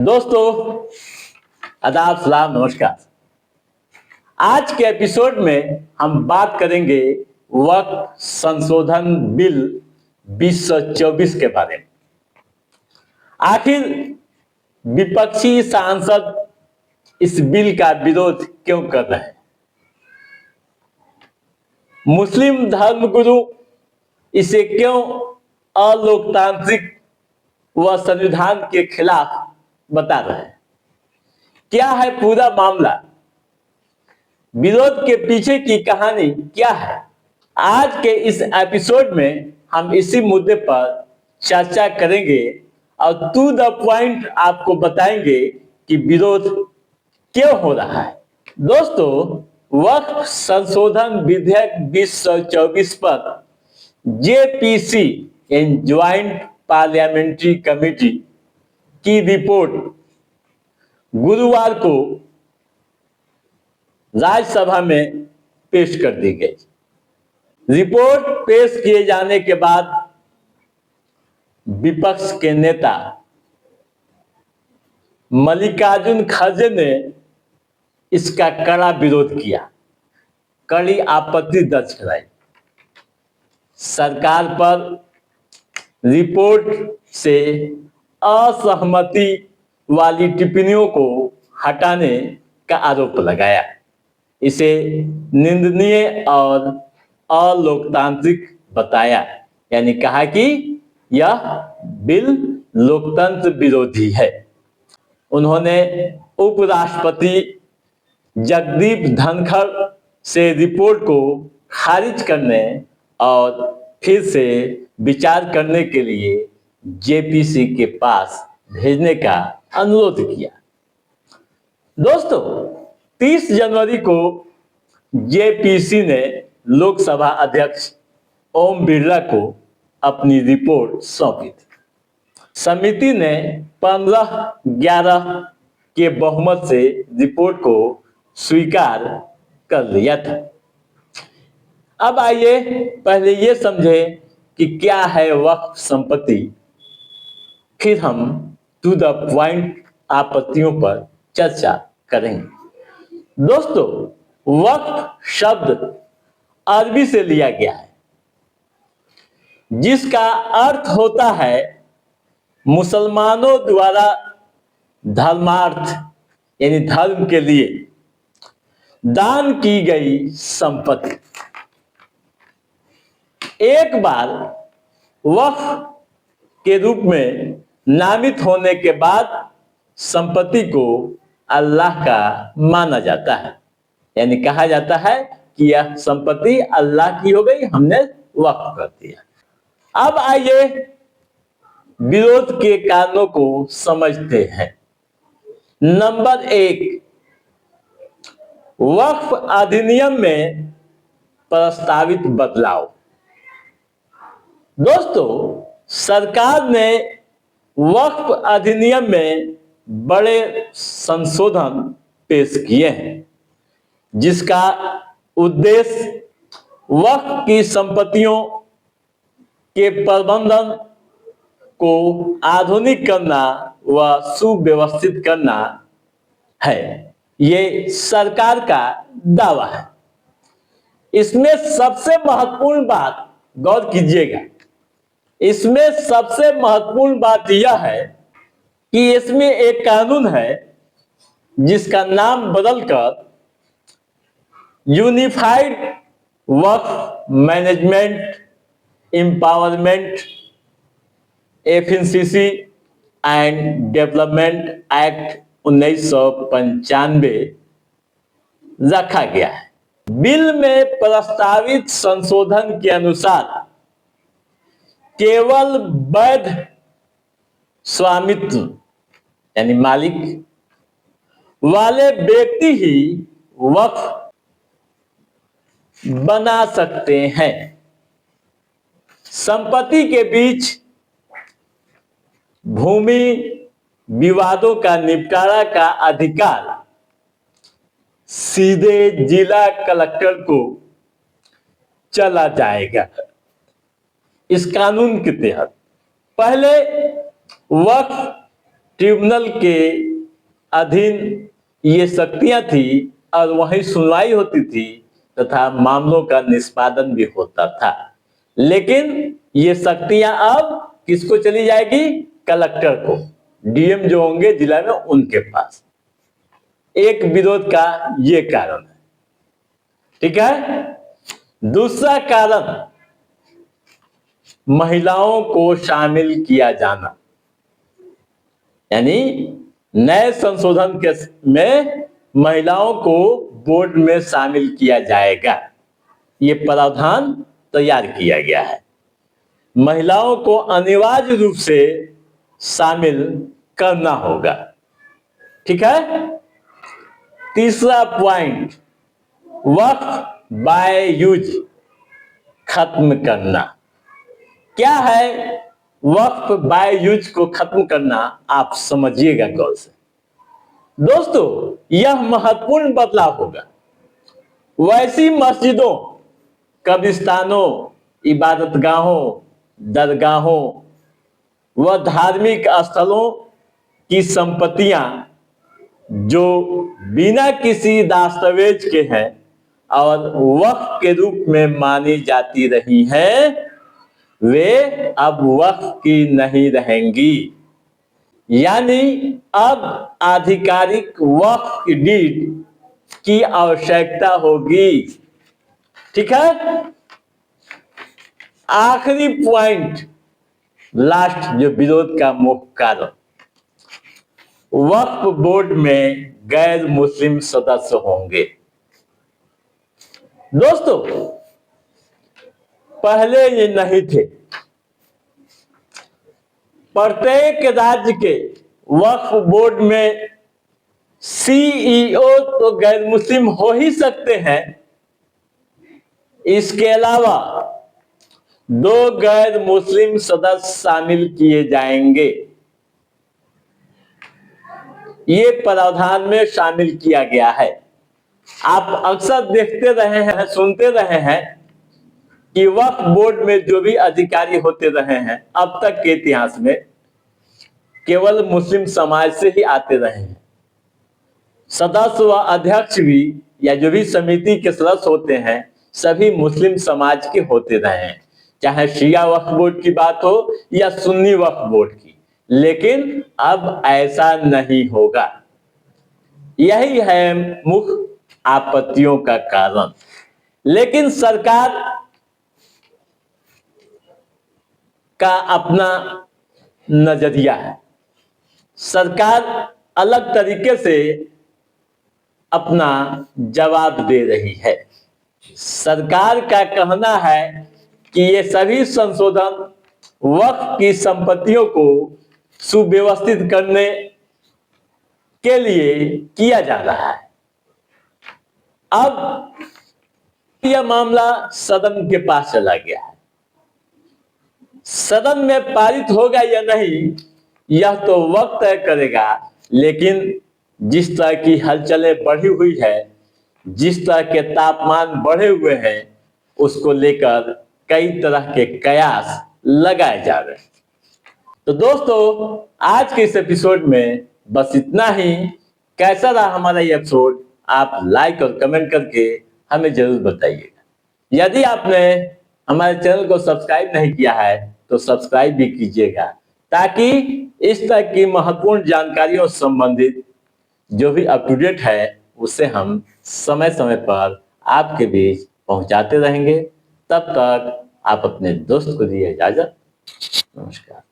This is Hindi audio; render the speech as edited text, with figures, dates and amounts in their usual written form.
दोस्तों, आदाब, सलाम, नमस्कार। आज के एपिसोड में हम बात करेंगे वक्फ संशोधन बिल 2024 के बारे में। आखिर विपक्षी सांसद इस बिल का विरोध क्यों कर रहे हैं? मुस्लिम धर्मगुरु इसे क्यों अलोकतांत्रिक व संविधान के खिलाफ बता रहे हैं? क्या है पूरा मामला? विरोध के पीछे की कहानी क्या है? आज के इस एपिसोड में हम इसी मुद्दे पर चर्चा करेंगे और टू द पॉइंट आपको बताएंगे कि विरोध क्यों हो रहा है। दोस्तों, वक्फ संशोधन विधेयक 2024 पर जेपीसी ज्वाइंट पार्लियामेंट्री कमेटी की रिपोर्ट गुरुवार को राज्यसभा में पेश कर दी गई। रिपोर्ट पेश किए जाने के बाद विपक्ष के नेता मल्लिकार्जुन खड़गे ने इसका कड़ा विरोध किया, कड़ी आपत्ति दर्ज कराई। सरकार पर रिपोर्ट से असहमति वाली टिप्पणियों को हटाने का आरोप लगाया। इसे निंदनीय और अलोकतांत्रिक बताया, यानी कहा कि यह बिल लोकतंत्र विरोधी है। उन्होंने उपराष्ट्रपति जगदीप धनखड़ से रिपोर्ट को खारिज करने और फिर से विचार करने के लिए जेपीसी के पास भेजने का अनुरोध किया। दोस्तों, 30 जनवरी को जेपीसी ने लोकसभा अध्यक्ष ओम बिरला को अपनी रिपोर्ट सौंपी थी। समिति ने 15-11 के बहुमत से रिपोर्ट को स्वीकार कर लिया था। अब आइए पहले ये समझें कि क्या है वक्फ संपत्ति, फिर हम टू द पॉइंट आपत्तियों पर चर्चा करेंगे। दोस्तों, वक्फ शब्द अरबी से लिया गया है, जिसका अर्थ होता है मुसलमानों द्वारा धर्मार्थ, यानी धर्म के लिए दान की गई संपत्ति। एक बार वक्फ के रूप में नामित होने के बाद संपत्ति को अल्लाह का माना जाता है, यानी कहा जाता है कि यह संपत्ति अल्लाह की हो गई, हमने वक्फ कर दिया। अब आइए विरोध के कारणों को समझते हैं। नंबर 1, वक्फ अधिनियम में प्रस्तावित बदलाव। दोस्तों, सरकार ने वक्फ अधिनियम में बड़े संशोधन पेश किए हैं, जिसका उद्देश्य वक्फ की संपत्तियों के प्रबंधन को आधुनिक करना व सुव्यवस्थित करना है। ये सरकार का दावा है। इसमें सबसे महत्वपूर्ण बात, गौर कीजिएगा, इसमें सबसे महत्वपूर्ण बात यह है कि इसमें एक कानून है जिसका नाम बदलकर unified Waqf management empowerment efficiency and development act 1995 रखा गया है। बिल में प्रस्तावित संशोधन के अनुसार केवल वैध स्वामित्व, यानी मालिक वाले व्यक्ति ही वक्फ बना सकते हैं। संपत्ति के बीच भूमि विवादों का निपटारा का अधिकार सीधे जिला कलेक्टर को चला जाएगा। इस कानून के तहत पहले वक्फ ट्रिब्यूनल के अधीन ये शक्तियां थी और वहीं सुनवाई होती थी तथा मामलों का निष्पादन भी होता था। लेकिन ये शक्तियां अब किसको चली जाएगी? कलेक्टर को, डीएम जो होंगे जिला में उनके पास। एक विरोध का ये कारण है। ठीक है। दूसरा कारण, महिलाओं को शामिल किया जाना, यानी नए संशोधन के में महिलाओं को बोर्ड में शामिल किया जाएगा, ये प्रावधान तैयार किया गया है। महिलाओं को अनिवार्य रूप से शामिल करना होगा। ठीक है। तीसरा पॉइंट, वक्फ बाय यूज खत्म करना। क्या है वक्फ बाय यूज को खत्म करना? आप समझिएगा गौर से। दोस्तों, यह महत्वपूर्ण बदलाव होगा। वैसी मस्जिदों, कब्रिस्तानों, इबादतगाहों, दरगाहों व धार्मिक स्थलों की संपत्तियां जो बिना किसी दस्तावेज के हैं और वक्फ के रूप में मानी जाती रही हैं, वे अब वक्फ की नहीं रहेंगी। यानी अब आधिकारिक वक्फ डीड की आवश्यकता होगी। ठीक है। आखिरी पॉइंट, लास्ट जो विरोध का मुख्य कारण, वक्फ बोर्ड में गैर मुस्लिम सदस्य होंगे। दोस्तों, पहले ये नहीं थे। प्रत्येक राज्य के वक्फ बोर्ड में सीईओ तो गैर मुस्लिम हो ही सकते हैं। इसके अलावा 2 गैर मुस्लिम सदस्य शामिल किए जाएंगे। ये प्रावधान में शामिल किया गया है। आप अक्सर देखते रहे हैं, सुनते रहे हैं कि वक्फ बोर्ड में जो भी अधिकारी होते रहे हैं अब तक के इतिहास में केवल मुस्लिम समाज से ही आते रहे हैं। सदस्य व अध्यक्ष भी या जो भी समिति के सदस्य होते हैं सभी मुस्लिम समाज के होते रहे हैं, चाहे शिया वक्फ बोर्ड की बात हो या सुन्नी वक्फ बोर्ड की। लेकिन अब ऐसा नहीं होगा। यही है मुख्य आपत्तियों का कारण। लेकिन सरकार का अपना नजरिया है। सरकार अलग तरीके से अपना जवाब दे रही है। सरकार का कहना है कि ये सभी संशोधन वक्फ की संपत्तियों को सुव्यवस्थित करने के लिए किया जा रहा है। अब यह मामला सदन के पास चला गया है। सदन में पारित होगा या नहीं यह तो वक्त तय करेगा। लेकिन जिस तरह की हलचलें बढ़ी हुई है, जिस तरह के तापमान बढ़े हुए हैं, उसको लेकर कई तरह के कयास लगाए जा रहे हैं। तो दोस्तों, आज के इस एपिसोड में बस इतना ही। कैसा रहा हमारा ये एपिसोड आप लाइक और कमेंट करके हमें जरूर बताइएगा। यदि आपने हमारे चैनल को सब्सक्राइब नहीं किया है तो सब्सक्राइब भी कीजिएगा, ताकि इस तरह की महत्वपूर्ण जानकारियों से संबंधित जो भी अप टू डेट है उसे हम समय समय पर आपके बीच पहुंचाते रहेंगे। तब तक आप अपने दोस्त को दिए इजाजत। नमस्कार।